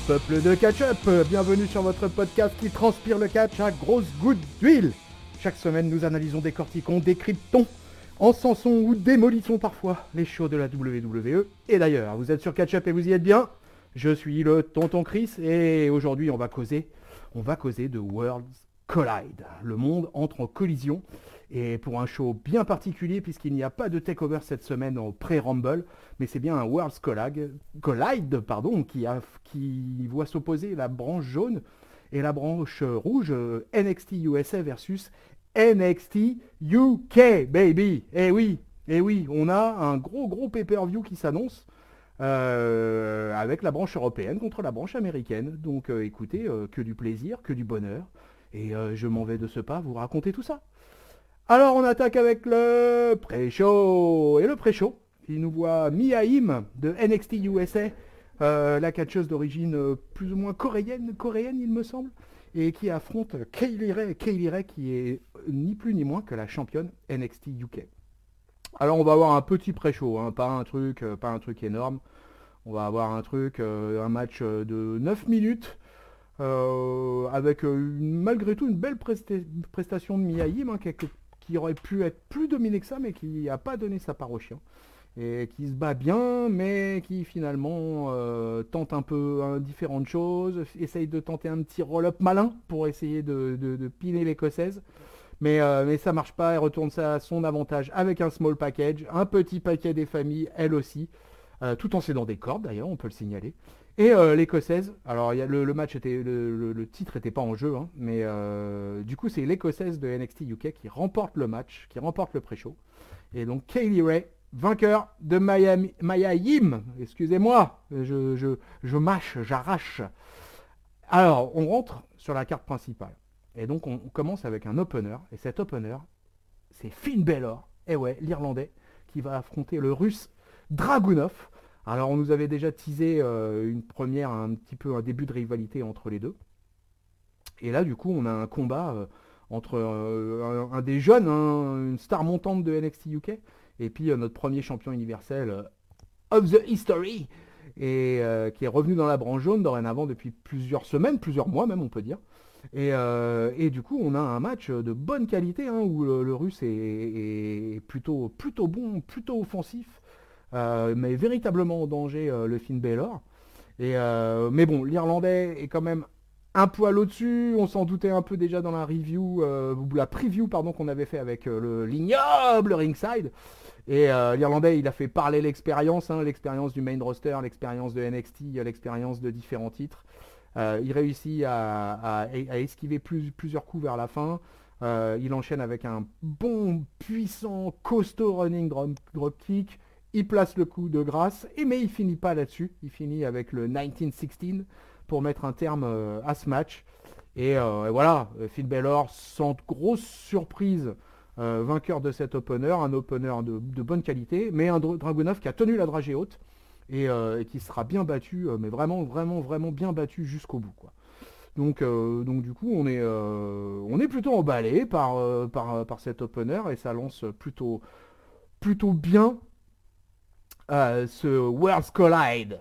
Peuple de catch-up, bienvenue sur votre podcast qui transpire le catch à grosses gouttes d'huile. Chaque semaine, nous analysons, décortiquons, décryptons, encensons ou démolissons parfois les shows de la WWE. Et d'ailleurs, vous êtes sur catch-up et vous y êtes bien. Je suis le tonton Chris et aujourd'hui, on va causer de Worlds Collide. Le monde entre en collision et pour un show bien particulier puisqu'il n'y a pas de takeover cette semaine en pré-Rumble, mais c'est bien un Worlds Collide qui voit s'opposer la branche jaune et la branche rouge NXT USA versus NXT UK, baby. Eh oui, on a un gros pay-per-view qui s'annonce avec la branche européenne contre la branche américaine. Donc écoutez, que du plaisir, que du bonheur. Et je m'en vais de ce pas vous raconter tout ça. Alors on attaque avec le pré-show. Et le pré-show, il nous voit Mia Yim de NXT USA, la catcheuse d'origine plus ou moins coréenne il me semble, et qui affronte Kaylee Ray qui est ni plus ni moins que la championne NXT UK. Alors on va avoir un petit pré-show, hein, pas un truc énorme. On va avoir un match de 9 minutes. Avec malgré tout une belle prestation de Mia Yim, hein, qui aurait pu être plus dominée que ça, mais qui n'a pas donné sa part au chien. Et qui se bat bien, mais qui finalement tente un peu différentes choses, essaye de tenter un petit roll-up malin pour essayer de piner l'écossaise. Mais ça marche pas, elle retourne ça à son avantage avec un small package, un petit paquet des familles, elle aussi, tout en cédant des cordes d'ailleurs, on peut le signaler. Et l'écossaise, alors le match était, le titre n'était pas en jeu, hein, mais du coup c'est l'écossaise de NXT UK qui remporte le match, qui remporte le pré-show. Et donc Kaylee Ray, vainqueur de Mia Yim, excusez-moi, je mâche, j'arrache. Alors on rentre sur la carte principale. Et donc on commence avec un opener, et cet opener, c'est Finn Balor, et ouais, l'Irlandais, qui va affronter le Russe Dragunov. Alors on nous avait déjà teasé un début de rivalité entre les deux. Et là du coup on a un combat entre un des jeunes, hein, une star montante de NXT UK, et puis notre premier champion universel of the history, et qui est revenu dans la branche jaune dorénavant depuis plusieurs semaines, plusieurs mois même on peut dire. Et du coup on a un match de bonne qualité, hein, où le russe est plutôt bon, plutôt offensif. Mais véritablement en danger le Finn Balor. Mais bon, l'Irlandais est quand même un poil au-dessus. On s'en doutait un peu déjà dans la review, la preview pardon, qu'on avait fait avec l'ignoble Ringside. Et l'Irlandais, il a fait parler l'expérience, hein, l'expérience du main roster, l'expérience de NXT, l'expérience de différents titres. Il réussit à esquiver plusieurs coups vers la fin. Il enchaîne avec un bon, puissant, costaud running drop kick. Il place le coup de grâce, mais il finit pas là-dessus. Il finit avec le 1916 pour mettre un terme à ce match. Et voilà, Finn Balor, sans grosse surprise, vainqueur de cet opener. Un opener de bonne qualité, mais un Dragunov qui a tenu la dragée haute et qui sera bien battu, mais vraiment bien battu jusqu'au bout, quoi. Donc du coup, on est plutôt emballé par cet opener et ça lance plutôt bien ce Worlds Collide.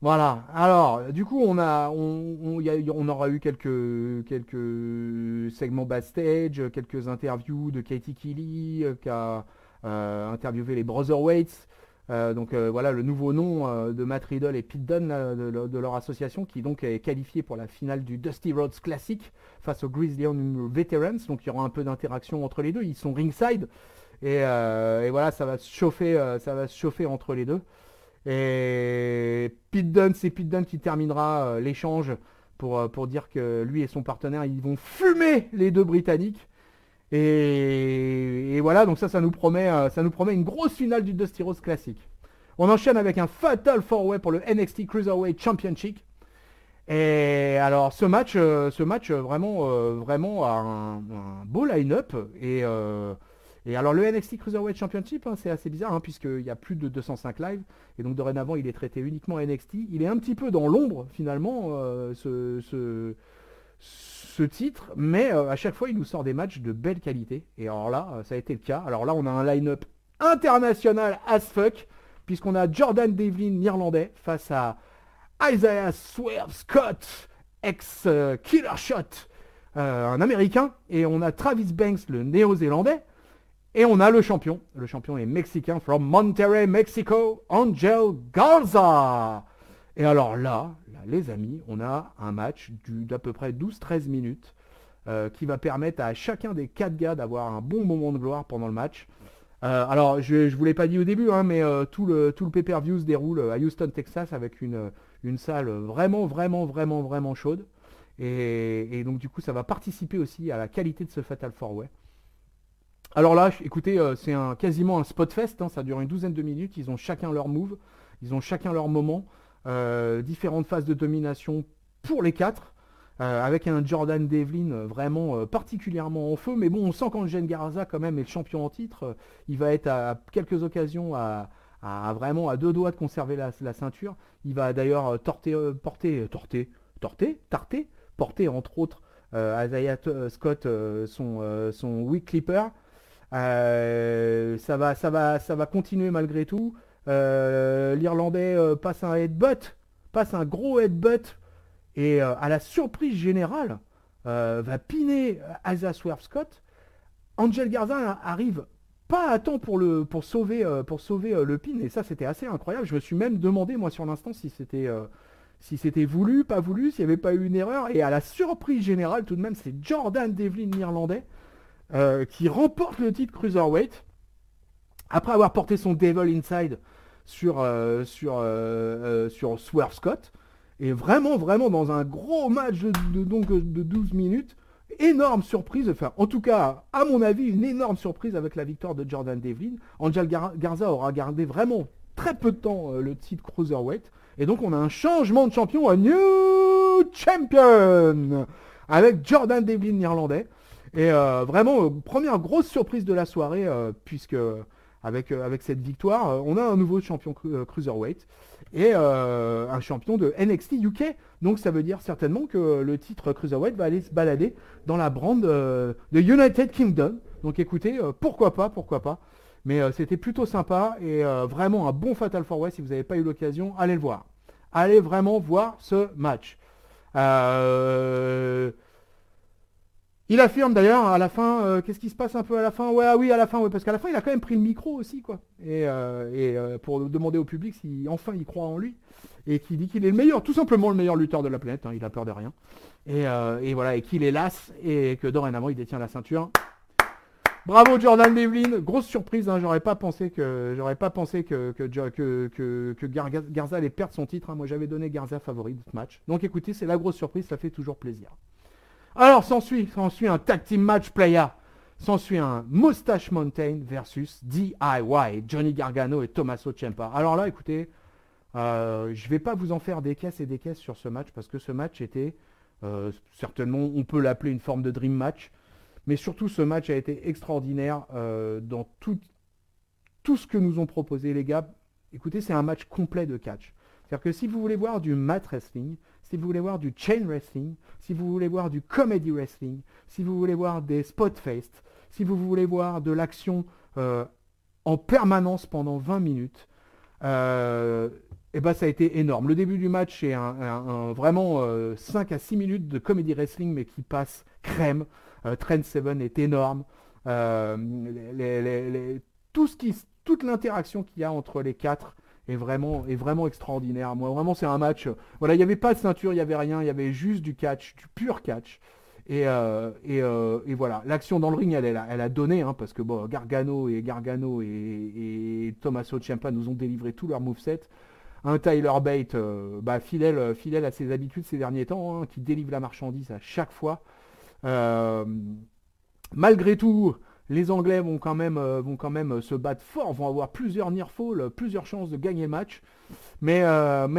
Voilà. Alors, du coup, on aura eu quelques segments backstage, quelques interviews de Katie Kelly qui a interviewé les Brotherweights. Voilà le nouveau nom de Matt Riddle et Pete Dunne là, de leur association qui donc est qualifié pour la finale du Dusty Rhodes Classic face aux Grizzly Veterans. Donc il y aura un peu d'interaction entre les deux. Ils sont ringside. Et voilà, ça va se chauffer entre les deux. Et c'est Pete Dunne qui terminera l'échange pour dire que lui et son partenaire, ils vont fumer les deux Britanniques. Et voilà, donc ça nous promet une grosse finale du Dusty Rhodes Classic. On enchaîne avec un Fatal 4-Way pour le NXT Cruiserweight Championship. Et alors ce match vraiment a un beau line-up et alors le NXT Cruiserweight Championship, hein, c'est assez bizarre, hein, puisqu'il y a plus de 205 lives et donc dorénavant il est traité uniquement NXT. Il est un petit peu dans l'ombre finalement ce titre, mais à chaque fois il nous sort des matchs de belle qualité. Et alors là ça a été le cas. Alors là on a un line-up international as fuck puisqu'on a Jordan Devlin, l'Irlandais, face à Isaiah Swerve Scott, ex-Killer Shot, un Américain, et on a Travis Banks, le Néo-Zélandais, et on a le champion. Le champion est mexicain, from Monterrey, Mexico, Angel Garza. Et alors là, les amis, on a un match d'à peu près 12-13 minutes qui va permettre à chacun des 4 gars d'avoir un bon moment de gloire pendant le match. Alors, je ne vous l'ai pas dit au début, hein, mais tout le pay-per-view se déroule à Houston, Texas, avec une salle vraiment chaude. Et donc, du coup, ça va participer aussi à la qualité de ce Fatal 4-Way. Alors là, écoutez, c'est quasiment un spot fest, hein, ça dure une douzaine de minutes, ils ont chacun leur move, ils ont chacun leur moment, différentes phases de domination pour les 4. Avec un Jordan Devlin vraiment particulièrement en feu, mais bon, on sent qu'Angel Garza quand même est le champion en titre, il va être à quelques occasions vraiment à 2 doigts de conserver la ceinture. Il va d'ailleurs porter entre autres Isaiah Scott son Weak Clipper. Ça va continuer malgré tout. L'Irlandais passe un gros headbutt. Et à la surprise générale, va piner Isaiah Swerve Scott. Angel Garza arrive pas à temps pour sauver le pin. Et ça, c'était assez incroyable. Je me suis même demandé, moi, sur l'instant, si c'était voulu, pas voulu, s'il n'y avait pas eu une erreur. Et à la surprise générale, tout de même, c'est Jordan Devlin, l'Irlandais, qui remporte le titre Cruiserweight. Après avoir porté son Devil Inside sur Swerve Scott. Et vraiment dans un gros match de 12 minutes, énorme surprise, enfin en tout cas à mon avis une énorme surprise avec la victoire de Jordan Devlin. Angel Garza aura gardé vraiment très peu de temps le titre Cruiserweight, et donc on a un changement de champion, un new champion avec Jordan Devlin l'Irlandais, et vraiment première grosse surprise de la soirée, puisque avec cette victoire on a un nouveau champion Cruiserweight et un champion de NXT UK. Donc ça veut dire certainement que le titre Cruiserweight va aller se balader dans la brand de United Kingdom. Donc écoutez, pourquoi pas. Mais c'était plutôt sympa, et vraiment un bon Fatal 4-Way. Si vous n'avez pas eu l'occasion, allez le voir. Allez vraiment voir ce match. Il affirme d'ailleurs à la fin, qu'est-ce qui se passe un peu à la fin ? À la fin, parce qu'à la fin il a quand même pris le micro aussi, quoi. Et pour demander au public si enfin il croit en lui, et qui dit qu'il est le meilleur, tout simplement le meilleur lutteur de la planète, hein, il a peur de rien. Et voilà, et qu'il est las, et que dorénavant il détient la ceinture. Bravo Jordan Devlin, grosse surprise, hein, j'aurais pas pensé que Garza allait perdre son titre, hein. Moi j'avais donné Garza favori de ce match. Donc écoutez, c'est la grosse surprise, ça fait toujours plaisir. Alors, s'ensuit un tag team match playa. S'ensuit un Mustache Mountain versus DIY, Johnny Gargano et Tommaso Ciampa. Alors là, écoutez, je vais pas vous en faire des caisses et des caisses sur ce match, parce que ce match était, certainement, on peut l'appeler une forme de dream match, mais surtout ce match a été extraordinaire dans tout ce que nous ont proposé les gars. Écoutez, c'est un match complet de catch. C'est-à-dire que si vous voulez voir du mat wrestling, si vous voulez voir du chain wrestling, si vous voulez voir du comedy wrestling, si vous voulez voir des spot fests, si vous voulez voir de l'action en permanence pendant 20 minutes, et ben ça a été énorme. Le début du match est vraiment 5 à 6 minutes de comedy wrestling, mais qui passe crème. Trent Seven est énorme. Toute l'interaction qu'il y a entre les 4 est vraiment extraordinaire. Moi, vraiment, c'est un match. Voilà, il n'y avait pas de ceinture, il n'y avait rien, il y avait juste du catch, du pur catch. Et voilà, l'action dans le ring, elle a donné, hein, parce que bon, Gargano et Tommaso Ciampa nous ont délivré tout leur moveset. Un Tyler Bate, fidèle à ses habitudes ces derniers temps, hein, qui délivre la marchandise à chaque fois. Malgré tout, les Anglais vont quand même se battre fort, vont avoir plusieurs near fall, plusieurs chances de gagner le match, mais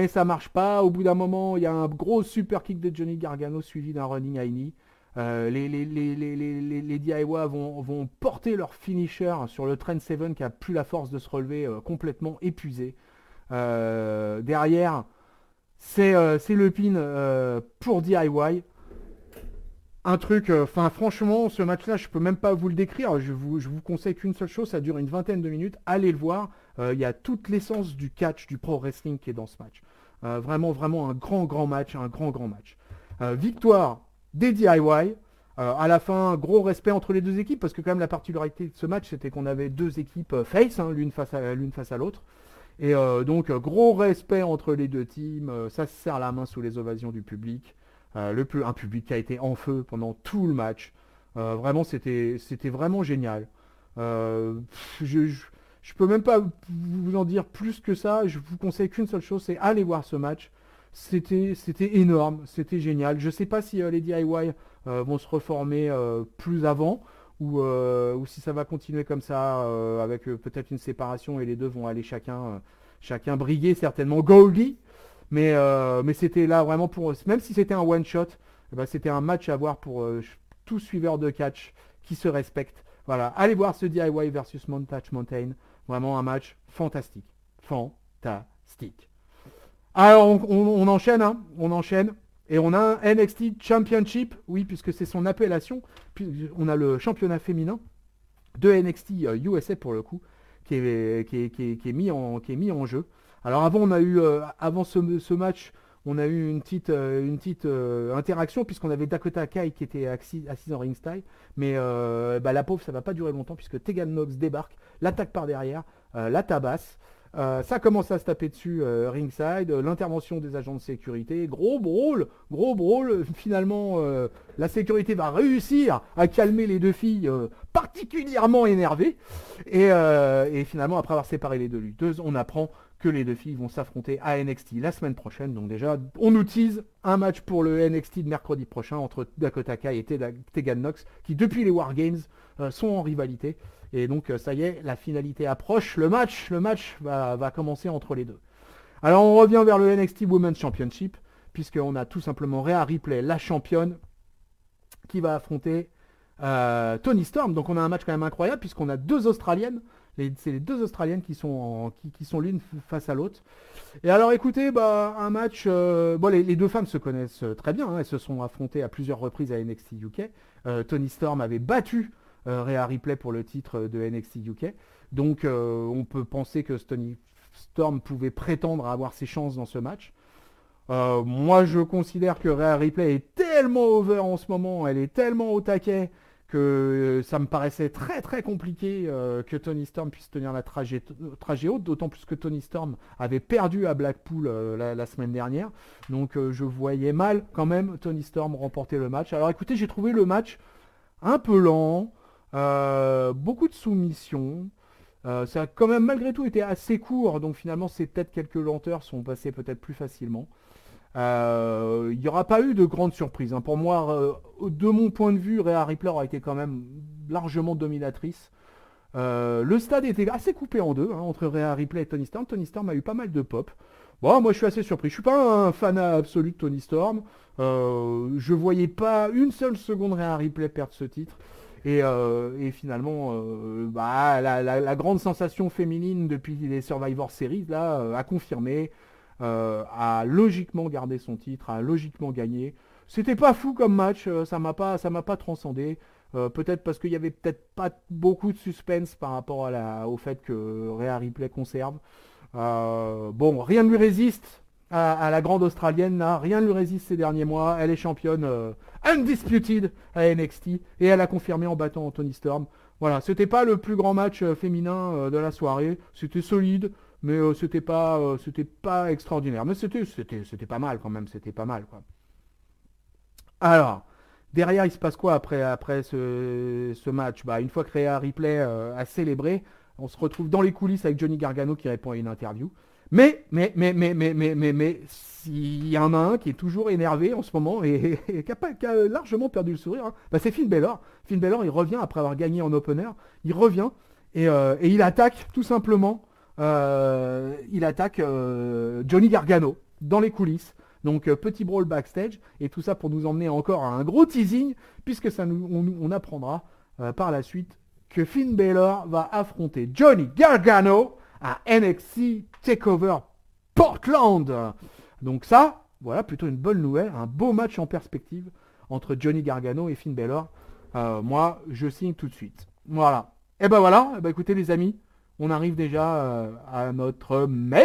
ça marche pas. Au bout d'un moment, il y a un gros super kick de Johnny Gargano suivi d'un running high knee. Les DIY vont porter leur finisher sur le Trent Seven, qui a plus la force de se relever, complètement épuisé. Derrière, c'est le pin pour DIY. Un truc, franchement, ce match-là, je peux même pas vous le décrire. Je vous conseille qu'une seule chose, ça dure une vingtaine de minutes. Allez le voir. Il y a toute l'essence du catch, du pro wrestling qui est dans ce match. Vraiment, vraiment un grand match, un grand match. Victoire des DIY. À la fin, gros respect entre les deux équipes, parce que quand même la particularité de ce match, c'était qu'on avait deux équipes face, hein, l'une face à l'autre. Et donc, gros respect entre les deux teams. Ça se serre la main sous les ovations du public. Un public qui a été en feu pendant tout le match. Vraiment, c'était vraiment génial. Je peux même pas vous en dire plus que ça. Je vous conseille qu'une seule chose, c'est aller voir ce match. C'était énorme, c'était génial. Je sais pas si les DIY vont se reformer plus avant ou si ça va continuer comme ça avec peut-être une séparation et les deux vont aller chacun briguer certainement Goldie. Mais c'était là vraiment pour même si c'était un one shot, c'était un match à voir pour tout suiveur de catch qui se respecte. Voilà, allez voir ce DIY versus Montage Mountain. Vraiment un match fantastique. Fantastique. Alors on enchaîne, hein, on enchaîne. Et on a un NXT Championship, oui, puisque c'est son appellation. Puis on a le championnat féminin de NXT USA pour le coup, qui est mis en jeu. Alors avant, on a eu, avant ce match, on a eu une petite interaction, puisqu'on avait Dakota Kai qui était assise en ringside. Mais la pauvre, ça va pas durer longtemps, puisque Tegan Nox débarque, l'attaque par derrière, la tabasse. Ça commence à se taper dessus ringside, l'intervention des agents de sécurité, gros brawl, finalement la sécurité va réussir à calmer les deux filles particulièrement énervées et finalement après avoir séparé les deux lutteuses, on apprend que les deux filles vont s'affronter à NXT la semaine prochaine. Donc déjà, on nous tease un match pour le NXT de mercredi prochain entre Dakota Kai et Tegan Nox qui depuis les War Games sont en rivalité. Et donc ça y est, la finalité approche, le match va commencer entre les deux. Alors on revient vers le NXT Women's Championship, puisqu'on a tout simplement Rhea Ripley, la championne, qui va affronter Toni Storm. Donc on a un match quand même incroyable, puisqu'on a deux Australiennes, c'est les deux Australiennes qui sont l'une face à l'autre. Et alors écoutez, un match, les deux femmes se connaissent très bien, hein, elles se sont affrontées à plusieurs reprises à NXT UK. Toni Storm avait battu Rhea Ripley pour le titre de NXT UK. Donc on peut penser que Toni Storm pouvait prétendre à avoir ses chances dans ce match. Moi je considère que Rhea Ripley est tellement over en ce moment, elle est tellement au taquet que ça me paraissait très très compliqué que Toni Storm puisse tenir la trajet haute, d'autant plus que Toni Storm avait perdu à Blackpool la semaine dernière. Donc je voyais mal quand même Toni Storm remporter le match. Alors écoutez, j'ai trouvé le match un peu lent, beaucoup de soumissions. Ça a quand même malgré tout été assez court, donc finalement ces peut-être quelques lenteurs sont passées peut-être plus facilement. Il n'y aura pas eu de grande surprise. Hein. Pour moi, de mon point de vue, Rhea Ripley a été quand même largement dominatrice. Le stade était assez coupé en deux, hein, entre Rhea Ripley et Toni Storm. Toni Storm a eu pas mal de pop. Bon, moi je suis assez surpris. Je suis pas un fanat absolu de Toni Storm. Je voyais pas une seule seconde Rhea Ripley perdre ce titre. Et finalement, la grande sensation féminine depuis les Survivor Series là, a confirmé, a logiquement gardé son titre, a logiquement gagné. C'était pas fou comme match, ça m'a pas transcendé. Peut-être parce qu'il y avait peut-être pas beaucoup de suspense par rapport au fait que Rhea Ripley conserve. Rien ne lui résiste à la grande Australienne là, rien ne lui résiste ces derniers mois. Elle est championne undisputed à NXT et elle a confirmé en battant Toni Storm. Voilà, c'était pas le plus grand match féminin de la soirée, c'était solide, mais c'était pas extraordinaire. Mais c'était pas mal quand même, c'était pas mal quoi. Alors, derrière, il se passe quoi après ce match? Une fois que Rhea Ripley a célébré, on se retrouve dans les coulisses avec Johnny Gargano qui répond à une interview. Mais, s'il y en a un qui est toujours énervé en ce moment et qui a largement perdu le sourire, hein, c'est Finn Balor. Finn Balor, il revient après avoir gagné en opener. Il revient et il attaque tout simplement. Il attaque Johnny Gargano dans les coulisses. Donc petit brawl backstage et tout ça pour nous emmener encore à un gros teasing puisque on apprendra par la suite que Finn Balor va affronter Johnny Gargano à NXT TakeOver Portland. Donc ça, voilà plutôt une bonne nouvelle, un beau match en perspective entre Johnny Gargano et Finn Balor. Moi, je signe tout de suite. Voilà. Et voilà. Écoutez les amis, on arrive déjà à notre main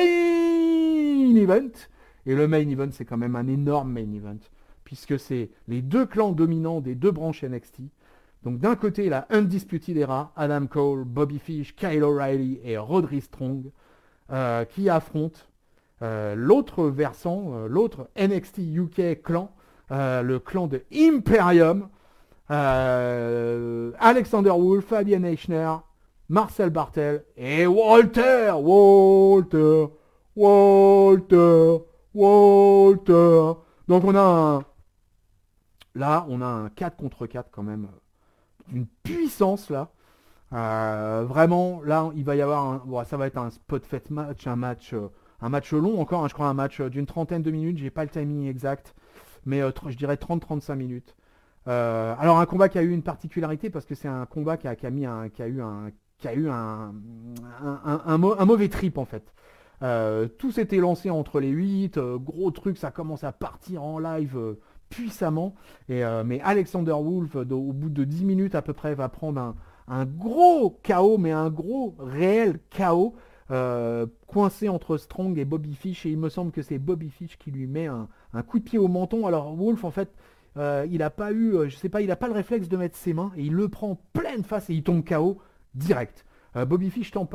event. Et le main event, c'est quand même un énorme main event, puisque c'est les deux clans dominants des deux branches NXT. Donc d'un côté, la Undisputed Era, Adam Cole, Bobby Fish, Kyle O'Reilly et Roderick Strong, qui affrontent l'autre versant, l'autre NXT UK clan, le clan de Imperium, Alexander Wolf, Fabian Eichner, Marcel Bartel et Walter. Donc on a un 4 contre 4 quand même, d'une puissance là. Vraiment, là, il va y avoir ça va être un spot fait match, un match long encore, hein, je crois un match d'une trentaine de minutes, j'ai pas le timing exact, mais je dirais 30-35 minutes. Alors un combat qui a eu une particularité parce que c'est un combat qui a eu un mauvais trip en fait. Tout s'était lancé entre les 8, gros truc, ça commence à partir en live puissamment. Mais Alexander Wolf, au bout de 10 minutes à peu près, va prendre un gros KO, mais un gros réel KO, coincé entre Strong et Bobby Fish. Et il me semble que c'est Bobby Fish qui lui met un coup de pied au menton. Alors Wolf, en fait, il n'a pas eu, je sais pas, il n'a pas le réflexe de mettre ses mains et il le prend pleine face et il tombe KO direct. Bobby Fish tente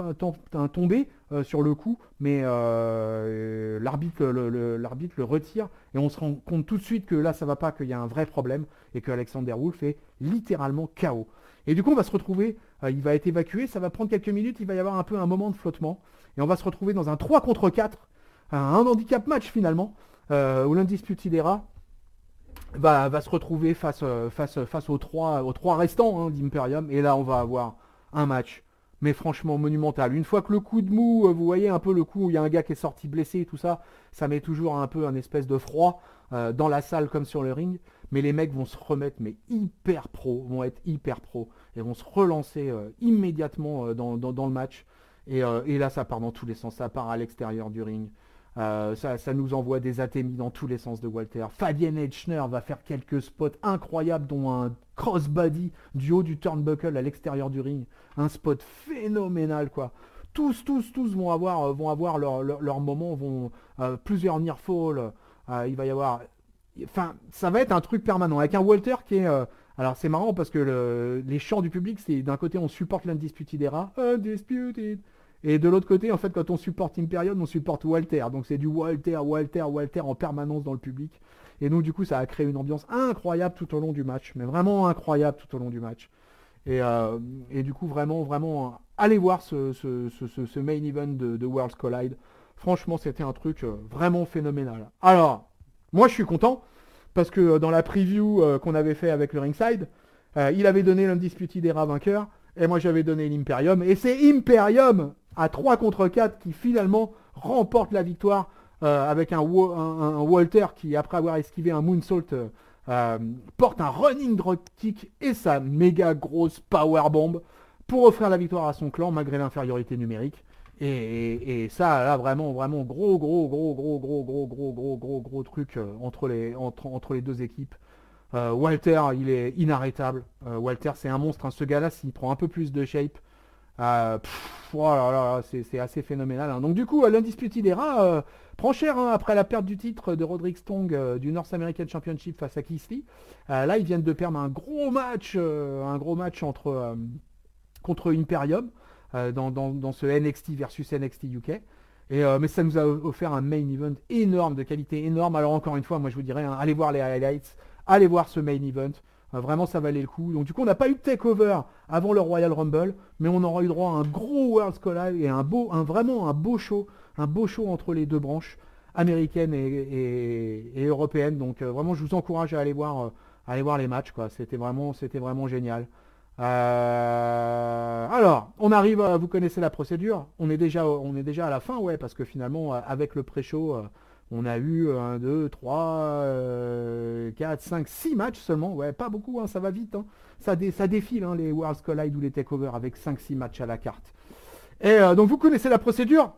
un tombé sur le coup, mais l'arbitre le retire et on se rend compte tout de suite que là ça va pas, qu'il y a un vrai problème et que Alexander Wolf est littéralement KO. Et du coup on va se retrouver, il va être évacué, ça va prendre quelques minutes, il va y avoir un peu un moment de flottement et on va se retrouver dans un 3 contre 4, un handicap match finalement, où l'Undisputed Era va se retrouver face aux trois restants hein, d'Imperium. Et là, on va avoir un match, mais franchement monumental. Une fois que le coup de mou, vous voyez un peu le coup où il y a un gars qui est sorti blessé et tout ça, ça met toujours un peu un espèce de froid dans la salle comme sur le ring. Mais les mecs vont se remettre, mais hyper pro, vont être hyper pro et vont se relancer immédiatement dans le match. Et là, ça part dans tous les sens, ça part à l'extérieur du ring. Ça nous envoie des atémies dans tous les sens de Walter. Fabian Eichner va faire quelques spots incroyables, dont un crossbody du haut du turnbuckle à l'extérieur du ring. Un spot phénoménal, quoi. Tous vont avoir leur moment, plusieurs near fall. Il va y avoir... Enfin, ça va être un truc permanent. Avec un Walter qui est... alors c'est marrant parce que les chants du public, c'est d'un côté on supporte l'Undisputed Era. Undisputed. Et de l'autre côté, en fait, quand on supporte Imperium, on supporte Walter. Donc c'est du Walter en permanence dans le public. Et donc du coup, ça a créé une ambiance incroyable tout au long du match. Mais vraiment incroyable tout au long du match. Et du coup, vraiment, allez voir ce main event de Worlds Collide. Franchement, c'était un truc vraiment phénoménal. Alors, moi je suis content, parce que dans la preview qu'on avait fait avec le Ringside, il avait donné l'Undisputed Era vainqueur. Et moi j'avais donné l'Imperium. Et c'est Imperium à 3 contre 4 qui finalement remporte la victoire avec un Walter qui, après avoir esquivé un moonsault, porte un running dropkick et sa méga grosse powerbomb pour offrir la victoire à son clan malgré l'infériorité numérique. Et ça, là, vraiment gros truc entre les deux équipes. Walter, il est inarrêtable. Walter, c'est un monstre. Hein. Ce gars-là, s'il prend un peu plus de shape, oh là là, c'est assez phénoménal. Hein. Donc du coup, l'Undisputed Era prend cher hein, après la perte du titre de Roderick Strong du North American Championship face à Keith Lee. Là, ils viennent de perdre un gros match contre Imperium dans ce NXT versus NXT UK. Mais ça nous a offert un main event énorme, de qualité énorme. Alors encore une fois, moi je vous dirais, hein, allez voir les highlights, allez voir ce main event. Vraiment, ça valait le coup. Donc du coup, on n'a pas eu de takeover avant le Royal Rumble, mais on aura eu droit à un gros Worlds Collide et vraiment un beau show entre les deux branches américaines et européennes. Donc vraiment, je vous encourage à aller voir les matchs, quoi. C'était vraiment génial. Alors, on arrive, vous connaissez la procédure. On est déjà à la fin, ouais, parce que finalement, avec le pré-show, on a eu 1, 2, 3, 4, 5, 6 matchs seulement. Ouais, pas beaucoup, hein, ça va vite. Hein. Ça défile, hein, les Worlds Collide ou les Takeover avec 5-6 matchs à la carte. Et donc, vous connaissez la procédure.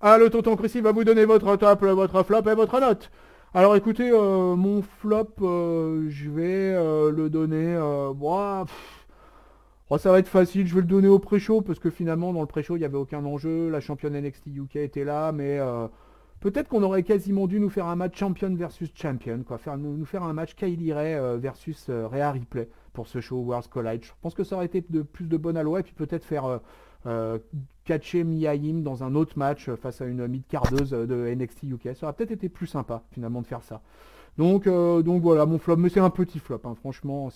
Ah, le tonton Chrissy va vous donner votre top, votre flop et votre note. Alors, écoutez, mon flop, je vais le donner... Oh, ça va être facile, je vais le donner au pré-show parce que finalement dans le pré-show il n'y avait aucun enjeu, la championne NXT UK était là, mais Peut-être qu'on aurait quasiment dû nous faire un match champion versus champion, quoi. Nous faire un match Kylie Ray versus Rhea Ripley pour ce show Worlds Collide. Je pense que ça aurait été plus de bonne alloi, et puis peut-être faire catcher Mia Yim dans un autre match face à une mid-cardeuse de NXT UK. Ça aurait peut-être été plus sympa finalement de faire ça. Donc voilà mon flop, mais c'est un petit flop, hein. Franchement,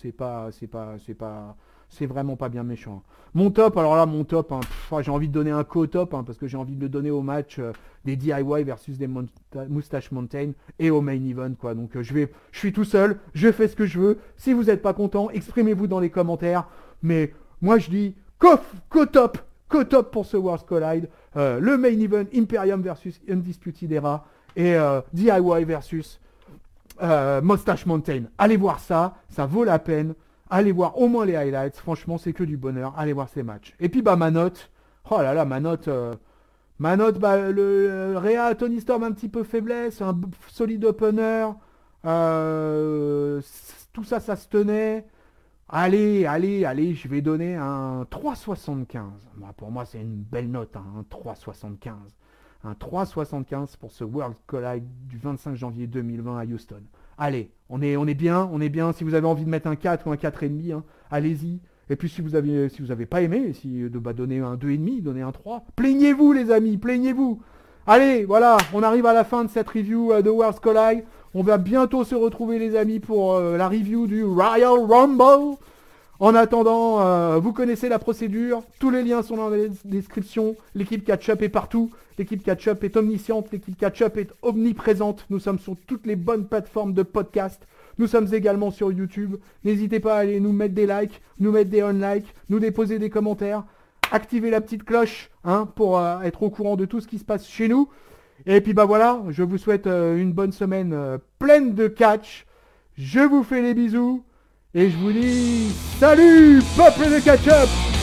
c'est vraiment pas bien méchant. Mon top, alors là, hein, j'ai envie de donner un co-top, hein, parce que j'ai envie de le donner au match des DIY versus des Moustache Mountain et au main event, quoi. Donc je suis tout seul, je fais ce que je veux. Si vous n'êtes pas content, exprimez-vous dans les commentaires. Mais moi je dis co-top pour ce Worlds Collide. Le main event Imperium versus Undisputed Era et DIY versus Moustache Mountain. Allez voir ça vaut la peine. Allez voir au moins les highlights. Franchement, c'est que du bonheur. Allez voir ces matchs. Et puis, ma note. Oh là là, ma note, le Rhea Tony Storm, un petit peu faiblesse. Un solide opener. Tout ça se tenait. Allez, je vais donner un 3,75. Pour moi, c'est une belle note, hein, un 3,75. Un 3,75 pour ce World Collide du 25 janvier 2020 à Houston. Allez, on est bien. Si vous avez envie de mettre un 4 ou un 4,5, hein, allez-y. Et puis si vous avez pas aimé, donner un 2,5, donner un 3, plaignez-vous les amis, plaignez-vous. Allez, voilà, on arrive à la fin de cette review de Worlds Collide. On va bientôt se retrouver les amis pour la review du Royal Rumble. En attendant, vous connaissez la procédure, tous les liens sont dans la description, l'équipe Catch-Up est partout, l'équipe Catch-Up est omnisciente, l'équipe Catch-Up est omniprésente, nous sommes sur toutes les bonnes plateformes de podcast, nous sommes également sur YouTube, n'hésitez pas à aller nous mettre des likes, nous mettre des unlikes, nous déposer des commentaires, activer la petite cloche hein, pour être au courant de tout ce qui se passe chez nous, et puis voilà, je vous souhaite une bonne semaine pleine de catch, je vous fais les bisous, et je vous dis salut, peuple de catch-up!